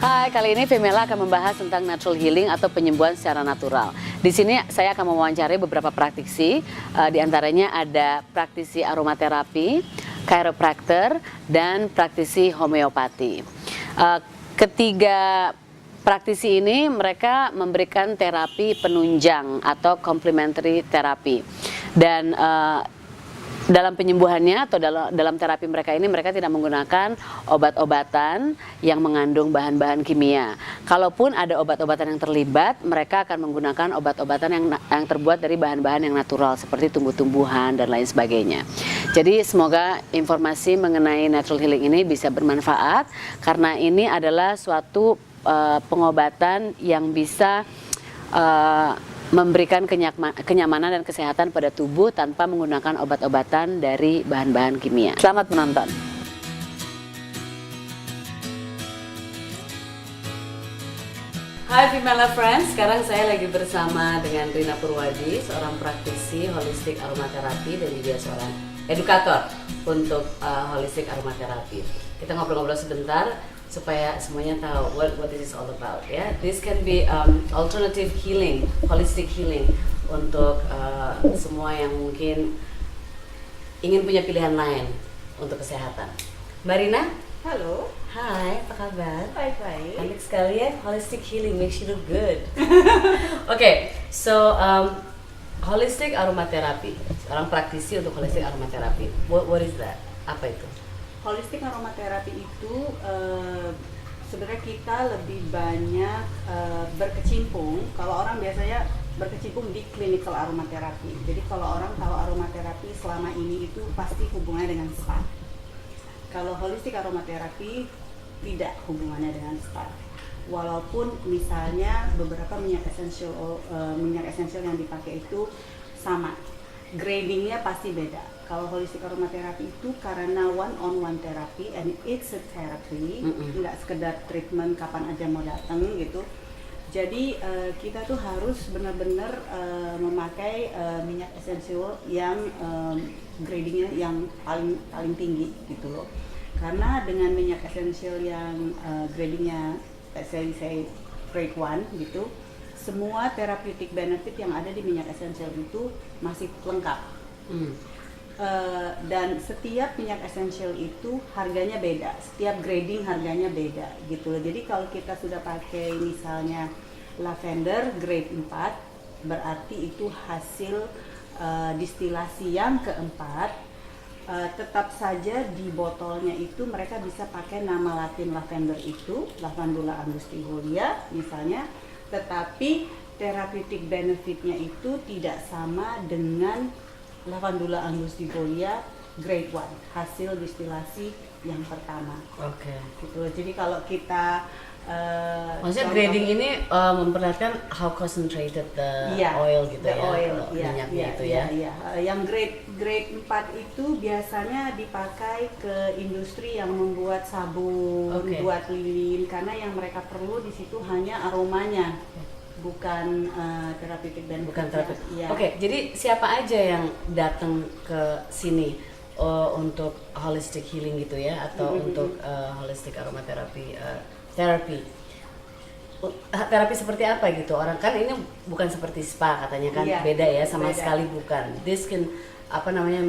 Hai, kali ini Femela akan membahas tentang natural healing atau penyembuhan secara natural. Di sini saya akan mewawancari beberapa praktisi, di antaranya ada praktisi aromaterapi, chiropractor, dan praktisi homeopati. Ketiga praktisi ini mereka memberikan terapi penunjang atau complementary terapi. Dan dalam penyembuhannya atau dalam terapi mereka ini mereka tidak menggunakan obat-obatan yang mengandung bahan-bahan kimia. Kalaupun ada obat-obatan yang terlibat, mereka akan menggunakan obat-obatan yang terbuat dari bahan-bahan yang natural seperti tumbuh-tumbuhan dan lain sebagainya. Jadi semoga informasi mengenai natural healing ini bisa bermanfaat karena ini adalah suatu pengobatan yang bisa memberikan kenyamanan dan kesehatan pada tubuh tanpa menggunakan obat-obatan dari bahan-bahan kimia. Selamat menonton. Hai Femela Friends, sekarang saya lagi bersama dengan Rina Purwadi, seorang praktisi holistik aromaterapi dan juga seorang edukator untuk holistik aromaterapi. Kita ngobrol-ngobrol sebentar supaya semuanya tahu what this is all about, ya. This can be alternative healing, holistic healing untuk semua yang mungkin ingin punya pilihan lain untuk kesehatan. Mbak Rina? Halo. Hai, apa kabar? Baik-baik. Cantik sekali ya, holistic healing makes you look good. Okay, so holistic aromaterapi, seorang praktisi untuk holistic aromaterapi. What is that? Apa itu? Holistik aromaterapi itu sebenarnya kita lebih banyak berkecimpung. Kalau orang biasanya berkecimpung di clinical aromaterapi. Jadi kalau orang tahu aromaterapi selama ini itu pasti hubungannya dengan spa. Kalau holistik aromaterapi tidak hubungannya dengan spa. Walaupun misalnya beberapa minyak esensial yang dipakai itu sama, gradingnya pasti beda. Kalau holistic aromaterapi itu karena one-on-one terapi, and it's a therapy, nggak sekedar treatment kapan aja mau datang gitu. Jadi kita tuh harus benar-benar memakai minyak esensial yang gradingnya yang paling tinggi gitu loh. Karena dengan minyak esensial yang gradingnya, saya grade 1 gitu, semua therapeutic benefit yang ada di minyak esensial itu masih lengkap. Dan setiap minyak esensial itu harganya beda, setiap grading harganya beda gitu. Jadi kalau kita sudah pakai misalnya lavender grade 4, berarti itu hasil distilasi yang keempat. Tetap saja di botolnya itu mereka bisa pakai nama latin lavender itu, Lavandula angustifolia misalnya, tetapi therapeutic benefitnya itu tidak sama dengan Lavandula angustifolia grade 1, hasil distilasi yang pertama. Oke. Gitu. Jadi kalau kita maksudnya grading ini memperlihatkan how concentrated the oil gitu the ya, oil, minyaknya itu ya. Yang grade 4 itu biasanya dipakai ke industri yang membuat sabun, buat lilin, karena yang mereka perlu di situ hanya aromanya. Bukan therapeutic benefit. Bukan terapi. Ya. Oke, jadi siapa aja yang datang ke sini untuk holistic healing gitu ya, atau untuk holistic aromaterapi terapi? Terapi seperti apa gitu? Orang kan ini bukan seperti spa katanya kan, beda ya, sama sekali bukan. This can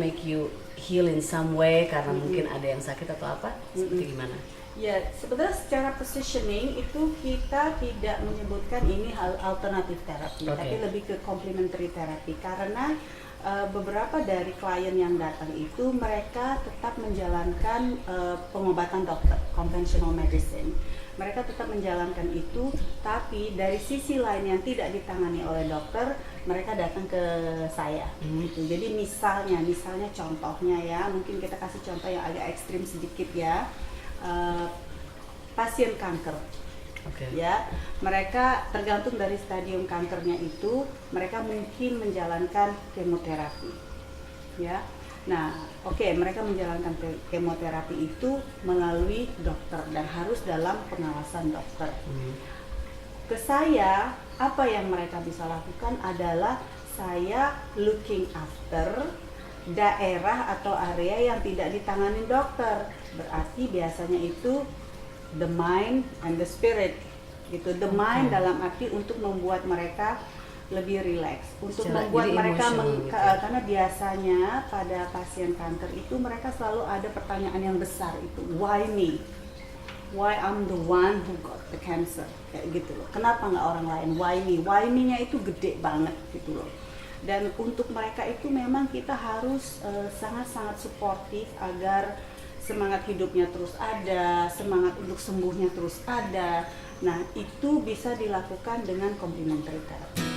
make you heal in some way karena mungkin ada yang sakit atau apa? Seperti gimana? Ya, sebenarnya secara positioning itu kita tidak menyebutkan ini hal alternatif terapi, tapi lebih ke complementary terapi karena beberapa dari klien yang datang itu mereka tetap menjalankan pengobatan dokter, conventional medicine. Mereka tetap menjalankan itu, tapi dari sisi lain yang tidak ditangani oleh dokter, mereka datang ke saya. Gitu. Jadi misalnya contohnya ya, mungkin kita kasih contoh yang agak ekstrim sedikit ya. Pasien kanker, ya, mereka tergantung dari stadium kankernya itu, mereka mungkin menjalankan kemoterapi, ya. Nah, mereka menjalankan kemoterapi itu melalui dokter dan harus dalam pengawasan dokter. Ke saya, apa yang mereka bisa lakukan adalah saya looking after daerah atau area yang tidak ditangani dokter. Berarti biasanya itu the mind and the spirit gitu. The mind dalam arti untuk membuat mereka lebih rileks, untuk Secara- membuat jadi mereka emotional gitu ya. karena biasanya pada pasien kanker itu mereka selalu ada pertanyaan yang besar itu, why me? Why I'm the one who got the cancer, kayak gitu loh. Kenapa nggak orang lain? Why me? Why me-nya itu gede banget gitu loh. Dan untuk mereka itu memang kita harus sangat-sangat suportif agar semangat hidupnya terus ada, semangat untuk sembuhnya terus ada. Nah, itu bisa dilakukan dengan complementary therapy.